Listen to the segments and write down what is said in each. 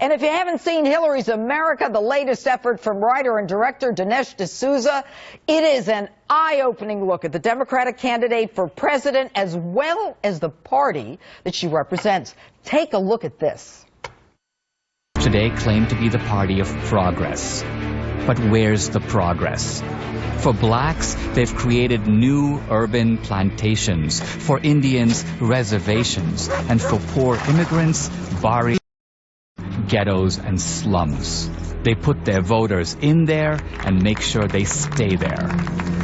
And if you haven't seen Hillary's America, the latest effort from writer and director Dinesh D'Souza, it is an eye-opening look at the Democratic candidate for president as well as the party that she represents. Take a look at this. Today claim to be the party of progress. But where's the progress? For blacks, they've created new urban plantations. For Indians, reservations. And for poor immigrants, barrios, ghettos, and slums. They put their voters in there and make sure they stay there.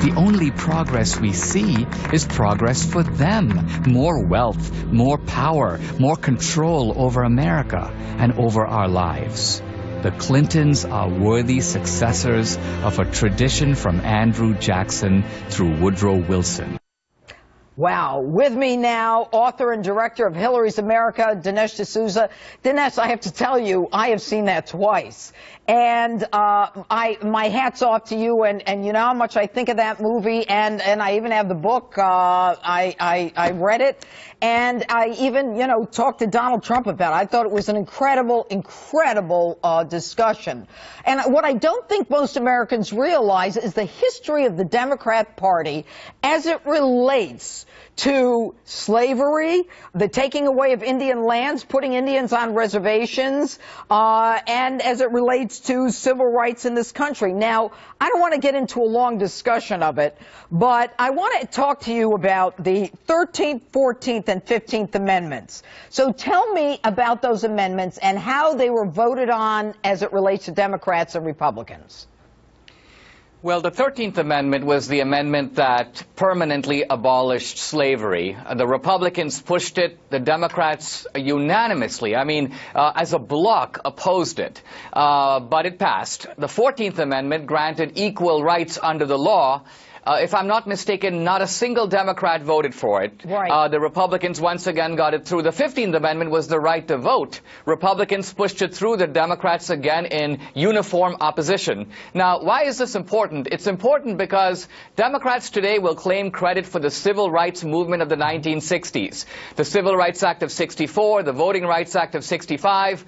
The only progress we see is progress for them. More wealth, more power, more control over America and over our lives. The Clintons are worthy successors of a tradition from Andrew Jackson through Woodrow Wilson. Wow. With me now, author and director of Hillary's America, Dinesh D'Souza. Dinesh, I have to tell you, I have seen that twice. And my hat's off to you, and you know how much I think of that movie, and I even have the book. I read it, and I even, you know, talked to Donald Trump about it. I thought it was an incredible discussion. And what I don't think most Americans realize is the history of the Democrat Party as it relates to slavery, the taking away of Indian lands, putting Indians on reservations, and as it relates to civil rights in this country. Now, I don't want to get into a long discussion of it, but I want to talk to you about the 13th, 14th, and 15th Amendments. So tell me about those amendments and how they were voted on as it relates to Democrats and Republicans. Well, the 13th Amendment was the amendment that permanently abolished slavery. The Republicans pushed it. The Democrats unanimously, as a bloc, opposed it. But it passed. The 14th Amendment granted equal rights under the law. If I'm not mistaken, not a single Democrat voted for it. Right. The Republicans once again got it through. The 15th Amendment was the right to vote. Republicans pushed it through. The Democrats again in uniform opposition. Now, why is this important? It's important because Democrats today will claim credit for the civil rights movement of the 1960s. The Civil Rights Act of 64, the Voting Rights Act of 65.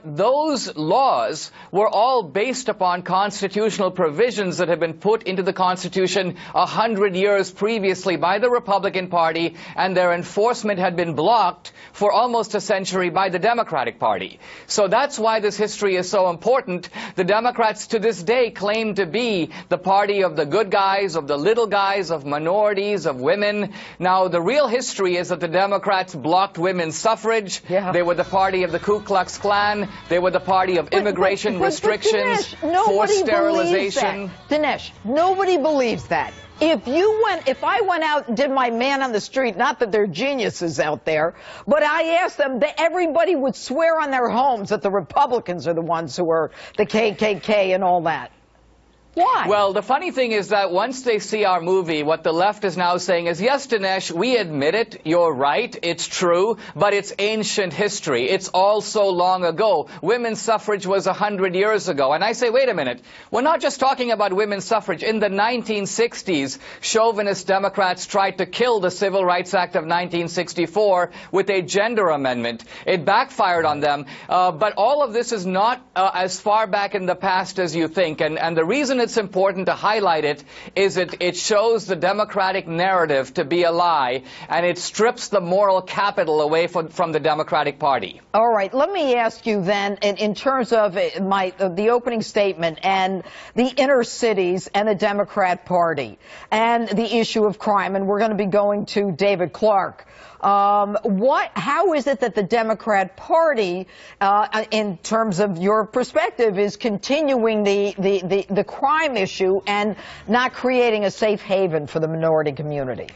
Those laws were all based upon constitutional provisions that had been put into the Constitution 100 years previously by the Republican Party, and their enforcement had been blocked for almost a century by the Democratic Party. So that's why this history is so important. The Democrats to this day claim to be the party of the good guys, of the little guys, of minorities, of women. Now, the real history is that the Democrats blocked women's suffrage. Yeah. They were the party of the Ku Klux Klan. They were the party of immigration restrictions, Dinesh, forced sterilization. Dinesh, nobody believes that. If I went out and did my man on the street, not that they're geniuses out there, but I asked them, that everybody would swear on their homes that the Republicans are the ones who are the KKK and all that. Why? Well, the funny thing is that once they see our movie, what the left is now saying is, yes, Dinesh, we admit it, you're right, it's true, but it's ancient history. It's all so long ago. Women's suffrage was 100 years ago. And I say, wait a minute, we're not just talking about women's suffrage. In the 1960s, chauvinist Democrats tried to kill the Civil Rights Act of 1964 with a gender amendment. It backfired on them. But all of this is not as far back in the past as you think. And the reason it's important to highlight it is it shows the Democratic narrative to be a lie, and it strips the moral capital away from the Democratic Party. All right, let me ask you then, in terms of the opening statement and the inner cities and the Democrat Party and the issue of crime, and we're going to be going to David Clark. How is it that the Democrat Party, in terms of your perspective, is continuing the crime issue and not creating a safe haven for the minority community?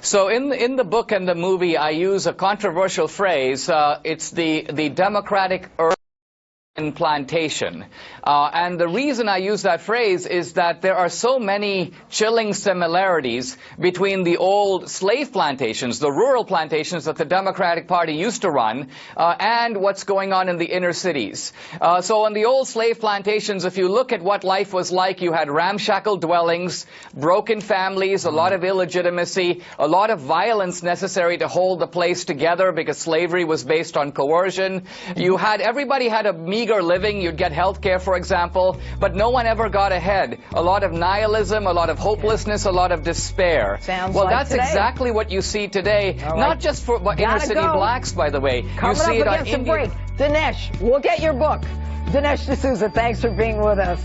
So in the book and the movie, I use a controversial phrase. It's the Democratic urban plantation. And the reason I use that phrase is that there are so many chilling similarities between the old slave plantations, the rural plantations that the Democratic Party used to run, and what's going on in the inner cities. So in the old slave plantations, if you look at what life was like, you had ramshackle dwellings, broken families, a lot of illegitimacy, a lot of violence necessary to hold the place together because slavery was based on coercion. Everybody had a meager living. You'd get health care, for example, but no one ever got ahead. A lot of nihilism, a lot of hopelessness, a lot of despair. Well, that's today. Exactly what you see today, right. not just for inner city blacks, by the way. Coming you see up it on against a break. Dinesh, we'll get your book. Dinesh D'Souza, thanks for being with us.